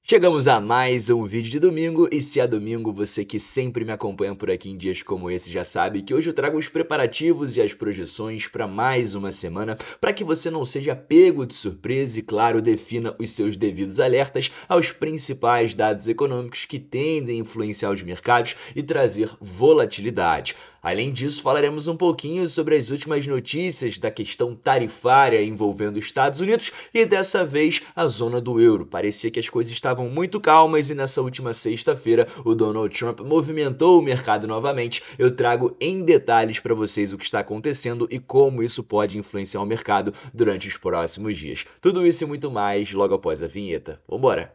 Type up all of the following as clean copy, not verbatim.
Chegamos a mais um vídeo de domingo, e se é domingo, você que sempre me acompanha por aqui em dias como esse já sabe que hoje eu trago os preparativos e as projeções para mais uma semana, para que você não seja pego de surpresa e, claro, defina os seus devidos alertas aos principais dados econômicos que tendem a influenciar os mercados e trazer volatilidade. Além disso, falaremos um pouquinho sobre as últimas notícias da questão tarifária envolvendo os Estados Unidos e dessa vez a zona do euro. Parecia que as coisas estavam muito calmas e nessa última sexta-feira o Donald Trump movimentou o mercado novamente. Eu trago em detalhes para vocês o que está acontecendo e como isso pode influenciar o mercado durante os próximos dias. Tudo isso e muito mais logo após a vinheta. Vambora!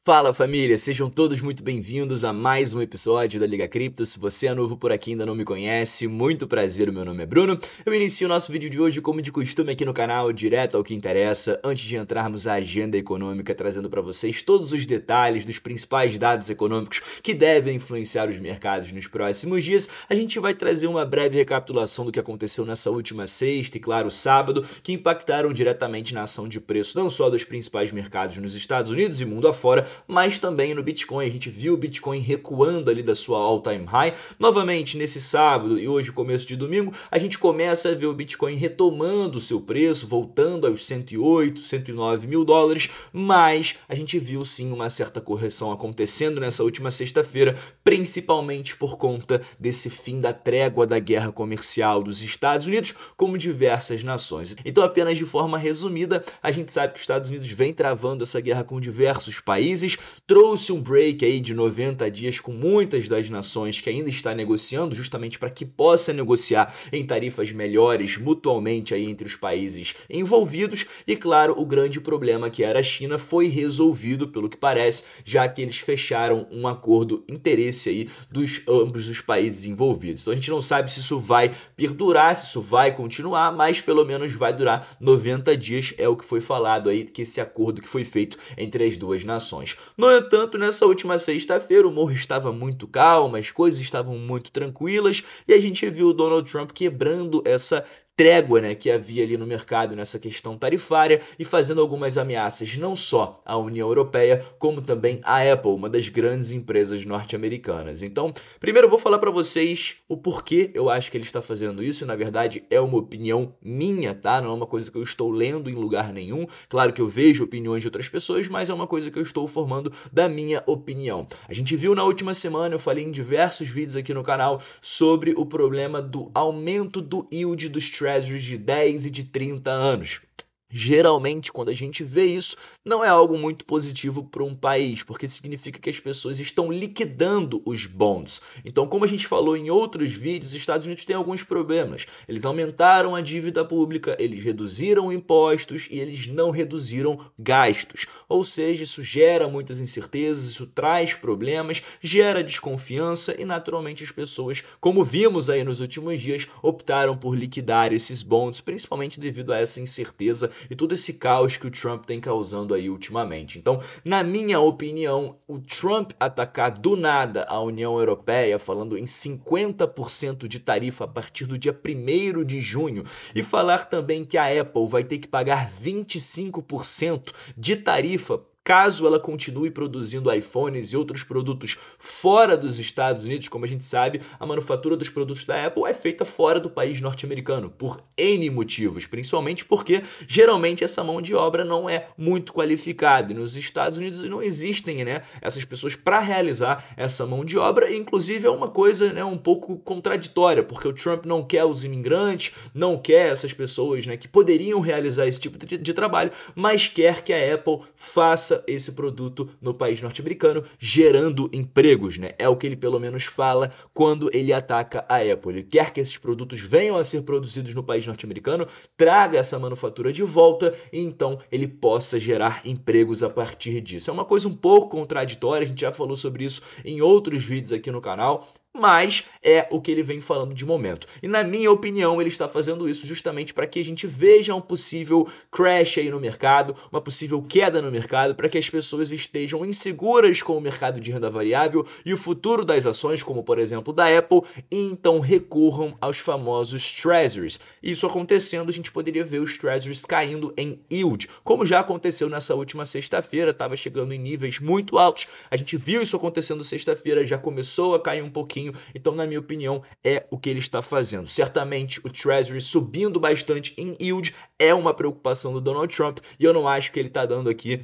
Fala família, sejam todos muito bem-vindos a mais um episódio da Liga Cripto. Se você é novo por aqui e ainda não me conhece, muito prazer, o meu nome é Bruno. Eu inicio o nosso vídeo de hoje como de costume aqui no canal, direto ao que interessa, antes de entrarmos na agenda econômica, trazendo para vocês todos os detalhes dos principais dados econômicos que devem influenciar os mercados nos próximos dias. A gente vai trazer uma breve recapitulação do que aconteceu nessa última sexta e, claro, sábado, que impactaram diretamente na ação de preço não só dos principais mercados nos Estados Unidos e mundo afora, mas também no Bitcoin. A gente viu o Bitcoin recuando ali da sua all-time high. Novamente, nesse sábado e hoje, começo de domingo, a gente começa a ver o Bitcoin retomando o seu preço, voltando aos 108, 109 mil dólares, mas a gente viu sim uma certa correção acontecendo nessa última sexta-feira, principalmente por conta desse fim da trégua da guerra comercial dos Estados Unidos com diversas nações. Então, apenas de forma resumida, a gente sabe que os Estados Unidos vem travando essa guerra com diversos países, trouxe um break aí de 90 dias com muitas das nações que ainda está negociando, justamente para que possa negociar em tarifas melhores mutualmente aí entre os países envolvidos. E claro, o grande problema que era a China foi resolvido, pelo que parece, já que eles fecharam um acordo interesse aí dos ambos os países envolvidos. Então a gente não sabe se isso vai perdurar, se isso vai continuar, mas pelo menos vai durar 90 dias, é o que foi falado aí, que esse acordo que foi feito entre as duas nações. No entanto, nessa última sexta-feira o morro estava muito calmo, as coisas estavam muito tranquilas e a gente viu o Donald Trump quebrando essa trégua, né, que havia ali no mercado nessa questão tarifária e fazendo algumas ameaças não só à União Europeia, como também à Apple, uma das grandes empresas norte-americanas. Então, primeiro eu vou falar para vocês o porquê eu acho que ele está fazendo isso. Na verdade, é uma opinião minha, tá? Não é uma coisa que eu estou lendo em lugar nenhum. Claro que eu vejo opiniões de outras pessoas, mas é uma coisa que eu estou formando da minha opinião. A gente viu na última semana, eu falei em diversos vídeos aqui no canal sobre o problema do aumento do yield dos Treasuries de 10 e de 30 anos. Geralmente, quando a gente vê isso, não é algo muito positivo para um país, porque significa que as pessoas estão liquidando os bonds. Então, como a gente falou em outros vídeos, os Estados Unidos têm alguns problemas. Eles aumentaram a dívida pública, eles reduziram impostos e eles não reduziram gastos. Ou seja, isso gera muitas incertezas, isso traz problemas, gera desconfiança e, naturalmente, as pessoas, como vimos aí nos últimos dias, optaram por liquidar esses bonds, principalmente devido a essa incerteza e todo esse caos que o Trump tem causando aí ultimamente. Então, na minha opinião, o Trump atacar do nada a União Europeia, falando em 50% de tarifa a partir do dia 1º de junho, e falar também que a Apple vai ter que pagar 25% de tarifa caso ela continue produzindo iPhones e outros produtos fora dos Estados Unidos. Como a gente sabe, a manufatura dos produtos da Apple é feita fora do país norte-americano, por N motivos, principalmente porque geralmente essa mão de obra não é muito qualificada. E nos Estados Unidos não existem, né, essas pessoas para realizar essa mão de obra. E, inclusive, é uma coisa, né, um pouco contraditória, porque o Trump não quer os imigrantes, não quer essas pessoas, né, que poderiam realizar esse tipo de trabalho, mas quer que a Apple faça esse produto no país norte-americano, gerando empregos, né? É o que ele pelo menos fala quando ele ataca a Apple. Ele quer que esses produtos venham a ser produzidos no país norte-americano, traga essa manufatura de volta e então ele possa gerar empregos a partir disso. É uma coisa um pouco contraditória, a gente já falou sobre isso em outros vídeos aqui no canal, mas é o que ele vem falando de momento. E na minha opinião, ele está fazendo isso justamente para que a gente veja um possível crash aí no mercado, uma possível queda no mercado, para que as pessoas estejam inseguras com o mercado de renda variável e o futuro das ações, como por exemplo da Apple, e então recorram aos famosos Treasuries. Isso acontecendo, a gente poderia ver os Treasuries caindo em yield, como já aconteceu nessa última sexta-feira, estava chegando em níveis muito altos, a gente viu isso acontecendo sexta-feira, já começou a cair um pouquinho. Então, na minha opinião, é o que ele está fazendo. Certamente, o Treasury subindo bastante em yield é uma preocupação do Donald Trump e eu não acho que ele está dando aqui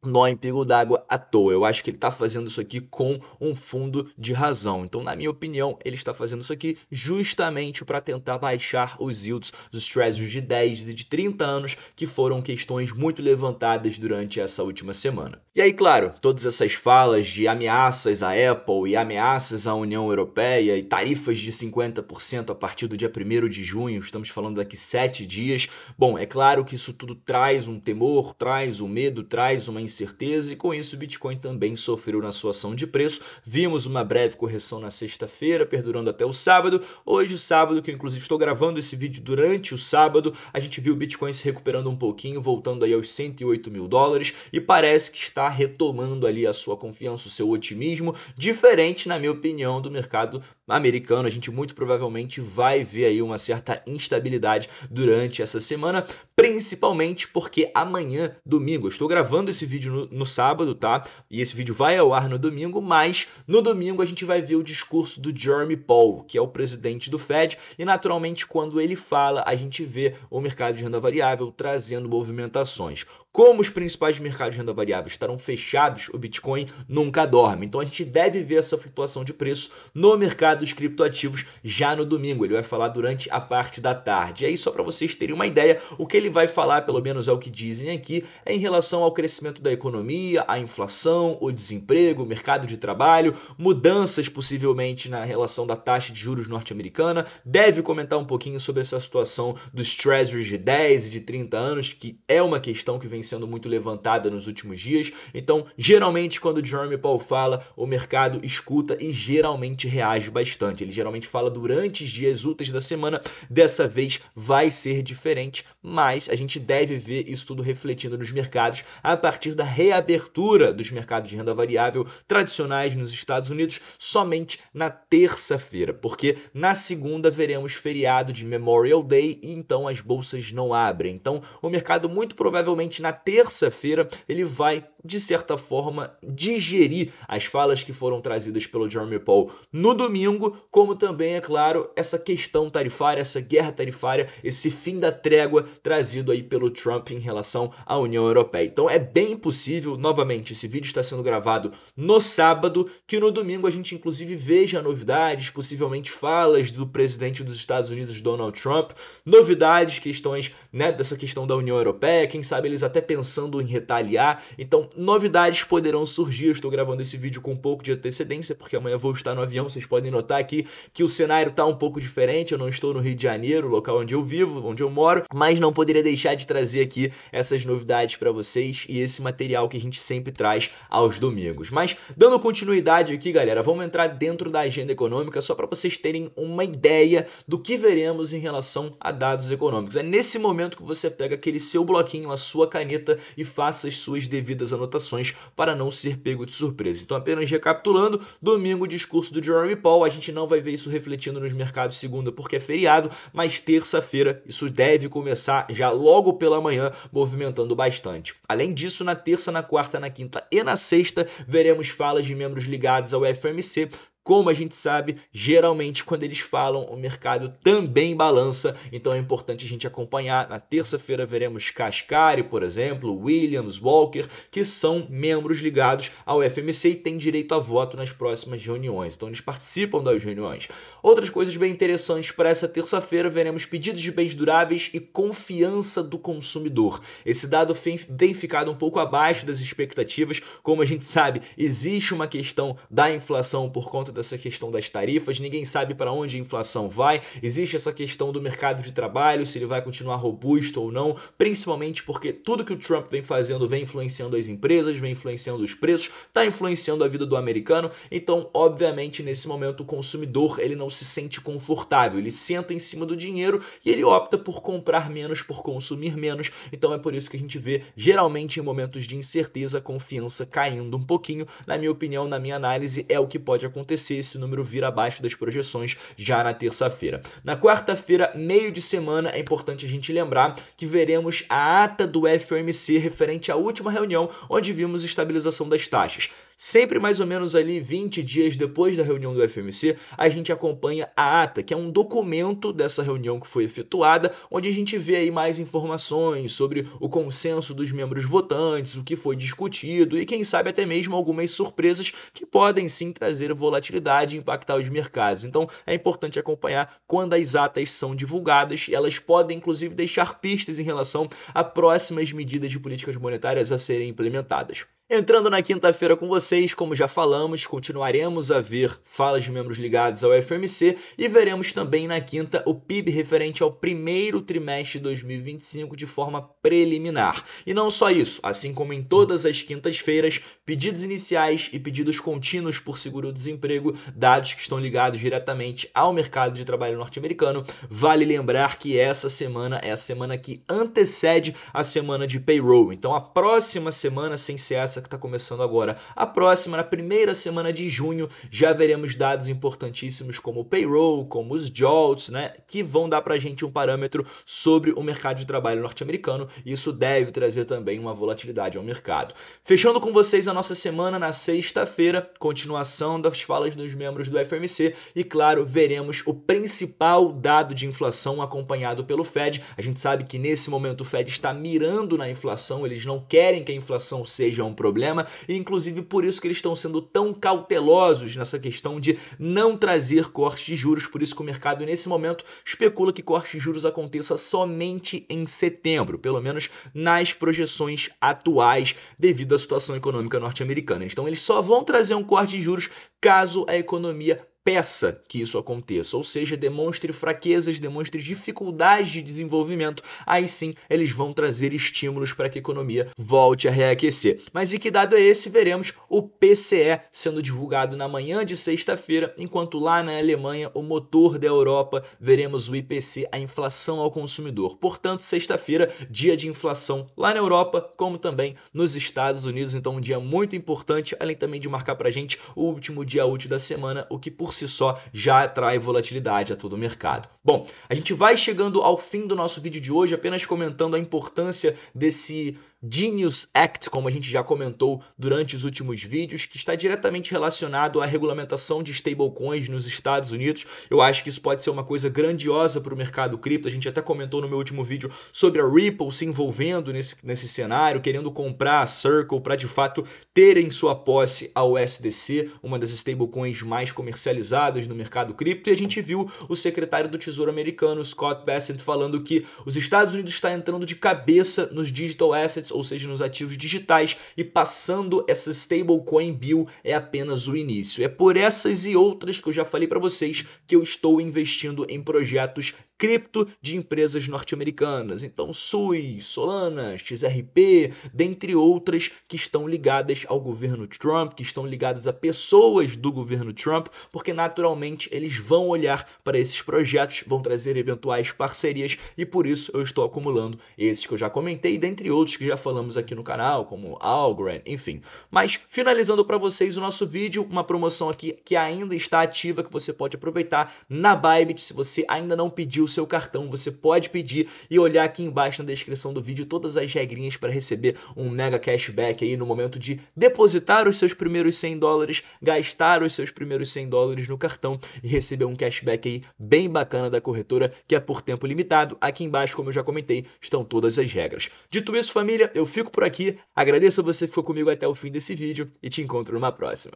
nó em pingo d'água à toa. Eu acho que ele está fazendo isso aqui com um fundo de razão. Então, na minha opinião, ele está fazendo isso aqui justamente para tentar baixar os yields dos Treasuries de 10 e de 30 anos, que foram questões muito levantadas durante essa última semana. E aí, claro, todas essas falas de ameaças à Apple e ameaças à União Europeia e tarifas de 50% a partir do dia 1º de junho, estamos falando daqui 7 dias. Bom, é claro que isso tudo traz um temor, traz um medo, traz uma incerteza, e com isso o Bitcoin também sofreu na sua ação de preço. Vimos uma breve correção na sexta-feira, perdurando até o sábado. Hoje, sábado, que eu inclusive estou gravando esse vídeo durante o sábado, a gente viu o Bitcoin se recuperando um pouquinho, voltando aí aos 108 mil dólares, e parece que está retomando ali a sua confiança, o seu otimismo, diferente, na minha opinião, do mercado americano. A gente muito provavelmente vai ver aí uma certa instabilidade durante essa semana, principalmente porque amanhã, domingo, eu estou gravando esse vídeo no sábado, tá? E esse vídeo vai ao ar no domingo, mas no domingo a gente vai ver o discurso do Jerome Powell, que é o presidente do Fed, e naturalmente quando ele fala, a gente vê o mercado de renda variável trazendo movimentações. Como os principais mercados de renda variável estarão fechados, o Bitcoin nunca dorme. Então a gente deve ver essa flutuação de preço no mercado dos criptoativos já no domingo. Ele vai falar durante a parte da tarde. E aí, só para vocês terem uma ideia, o que ele vai falar, pelo menos é o que dizem aqui, é em relação ao crescimento da economia, a inflação, o desemprego, o mercado de trabalho, mudanças possivelmente na relação da taxa de juros norte-americana. Deve comentar um pouquinho sobre essa situação dos Treasuries de 10 e de 30 anos, que é uma questão que vem sendo muito levantada nos últimos dias. Então, geralmente, quando o Jerome Powell fala, o mercado escuta e geralmente reage bastante. Ele geralmente fala durante os dias úteis da semana. Dessa vez vai ser diferente, mas a gente deve ver isso tudo refletindo nos mercados a partir da reabertura dos mercados de renda variável tradicionais nos Estados Unidos somente na terça-feira, porque na segunda veremos feriado de Memorial Day e então as bolsas não abrem. Então, o mercado muito provavelmente na terça-feira ele vai, de certa forma, digerir as falas que foram trazidas pelo Jerome Powell no domingo, como também, é claro, essa questão tarifária, essa guerra tarifária, esse fim da trégua trazido aí pelo Trump em relação à União Europeia. Então é bem possível, novamente, esse vídeo está sendo gravado no sábado, que no domingo a gente inclusive veja novidades, possivelmente falas do presidente dos Estados Unidos, Donald Trump, novidades, questões, né, dessa questão da União Europeia, quem sabe eles até pensando em retaliar. Então, novidades poderão surgir. Eu estou gravando esse vídeo com um pouco de antecedência, porque amanhã vou estar no avião. Vocês podem notar aqui que o cenário está um pouco diferente. Eu não estou no Rio de Janeiro, local onde eu vivo, onde eu moro, mas não poderia deixar de trazer aqui essas novidades para vocês e esse material que a gente sempre traz aos domingos. Mas, dando continuidade aqui, galera, vamos entrar dentro da agenda econômica só para vocês terem uma ideia do que veremos em relação a dados econômicos. É nesse momento que você pega aquele seu bloquinho, a sua caneta e faça as suas devidas anotações para não ser pego de surpresa. Então, apenas recapitulando, domingo, discurso do Jerome Powell, a gente não vai ver isso refletindo nos mercados segunda porque é feriado, mas terça-feira isso deve começar já logo pela manhã, movimentando bastante. Além disso, na terça, na quarta, na quinta e na sexta, veremos falas de membros ligados ao FOMC. Como a gente sabe, geralmente quando eles falam, o mercado também balança, então é importante a gente acompanhar. Na terça-feira veremos Kashkari, por exemplo, Williams, Walker, que são membros ligados ao FOMC e têm direito a voto nas próximas reuniões, então eles participam das reuniões. Outras coisas bem interessantes para essa terça-feira, veremos pedidos de bens duráveis e confiança do consumidor. Esse dado tem ficado um pouco abaixo das expectativas. Como a gente sabe, existe uma questão da inflação por conta dessa questão das tarifas, ninguém sabe para onde a inflação vai, existe essa questão do mercado de trabalho, se ele vai continuar robusto ou não, principalmente porque tudo que o Trump vem fazendo vem influenciando as empresas, vem influenciando os preços, está influenciando a vida do americano, então obviamente nesse momento o consumidor ele não se sente confortável, ele senta em cima do dinheiro e ele opta por comprar menos, por consumir menos, então é por isso que a gente vê geralmente em momentos de incerteza a confiança caindo um pouquinho. Na minha opinião, na minha análise, é o que pode acontecer, esse número vir abaixo das projeções já na terça-feira. Na quarta-feira, meio de semana, é importante a gente lembrar que veremos a ata do FOMC referente à última reunião, onde vimos estabilização das taxas. Sempre mais ou menos ali 20 dias depois da reunião do FOMC, a gente acompanha a ata, que é um documento dessa reunião que foi efetuada, onde a gente vê aí mais informações sobre o consenso dos membros votantes, o que foi discutido e quem sabe até mesmo algumas surpresas que podem sim trazer volatilidade e impactar os mercados. Então é importante acompanhar quando as atas são divulgadas, elas podem inclusive deixar pistas em relação a próximas medidas de políticas monetárias a serem implementadas. Entrando na quinta-feira com vocês, como já falamos, continuaremos a ver falas de membros ligados ao FOMC e veremos também na quinta o PIB referente ao primeiro trimestre de 2025 de forma preliminar. E não só isso, assim como em todas as quintas-feiras, pedidos iniciais e pedidos contínuos por seguro-desemprego, dados que estão ligados diretamente ao mercado de trabalho norte-americano. Vale lembrar que essa semana é a semana que antecede a semana de payroll. Então a próxima semana, sem ser essa que está começando agora, a próxima, na primeira semana de junho, já veremos dados importantíssimos como o payroll, como os JOLTS, né, que vão dar para a gente um parâmetro sobre o mercado de trabalho norte-americano, e isso deve trazer também uma volatilidade ao mercado. Fechando com vocês a nossa semana na sexta-feira, continuação das falas dos membros do FOMC e, claro, veremos o principal dado de inflação acompanhado pelo Fed. A gente sabe que nesse momento o Fed está mirando na inflação, eles não querem que a inflação seja um problema, e inclusive por isso que eles estão sendo tão cautelosos nessa questão de não trazer cortes de juros, por isso que o mercado nesse momento especula que corte de juros aconteça somente em setembro, pelo menos nas projeções atuais devido à situação econômica norte-americana. Então eles só vão trazer um corte de juros caso a economia peça que isso aconteça, ou seja, demonstre fraquezas, demonstre dificuldades de desenvolvimento, aí sim eles vão trazer estímulos para que a economia volte a reaquecer. Mas e que dado é esse? Veremos o PCE sendo divulgado na manhã de sexta-feira, enquanto lá na Alemanha, o motor da Europa, veremos o IPC, a inflação ao consumidor. Portanto, sexta-feira, dia de inflação lá na Europa, como também nos Estados Unidos, então um dia muito importante, além também de marcar para a gente o último dia útil da semana, o que por si só já atrai volatilidade a todo o mercado. Bom, a gente vai chegando ao fim do nosso vídeo de hoje, apenas comentando a importância desse Genius Act, como a gente já comentou durante os últimos vídeos, que está diretamente relacionado à regulamentação de stablecoins nos Estados Unidos. Eu acho que isso pode ser uma coisa grandiosa para o mercado cripto. A gente até comentou no meu último vídeo sobre a Ripple se envolvendo nesse cenário, querendo comprar a Circle para de fato ter em sua posse a USDC, uma das stablecoins mais comercializadas no mercado cripto. E a gente viu o secretário do Tesouro americano, Scott Bessent, falando que os Estados Unidos estão entrando de cabeça nos digital assets, ou seja, nos ativos digitais, e passando essa stablecoin bill é apenas o início. É por essas e outras que eu já falei para vocês que eu estou investindo em projetos cripto de empresas norte-americanas. Então, SUI, Solana, XRP, dentre outras que estão ligadas ao governo Trump, que estão ligadas a pessoas do governo Trump, porque naturalmente eles vão olhar para esses projetos, vão trazer eventuais parcerias, e por isso eu estou acumulando esses que eu já comentei, dentre outros que já falamos aqui no canal, como Algorand, enfim. Mas, finalizando para vocês o nosso vídeo, uma promoção aqui que ainda está ativa, que você pode aproveitar na Bybit. Se você ainda não pediu o seu cartão, você pode pedir e olhar aqui embaixo na descrição do vídeo todas as regrinhas para receber um mega cashback aí no momento de depositar os seus primeiros $100, gastar os seus primeiros $100 no cartão e receber um cashback aí bem bacana da corretora, que é por tempo limitado. Aqui embaixo, como eu já comentei, estão todas as regras. Dito isso, família, eu fico por aqui. Agradeço a você que ficou comigo até o fim desse vídeo e te encontro numa próxima.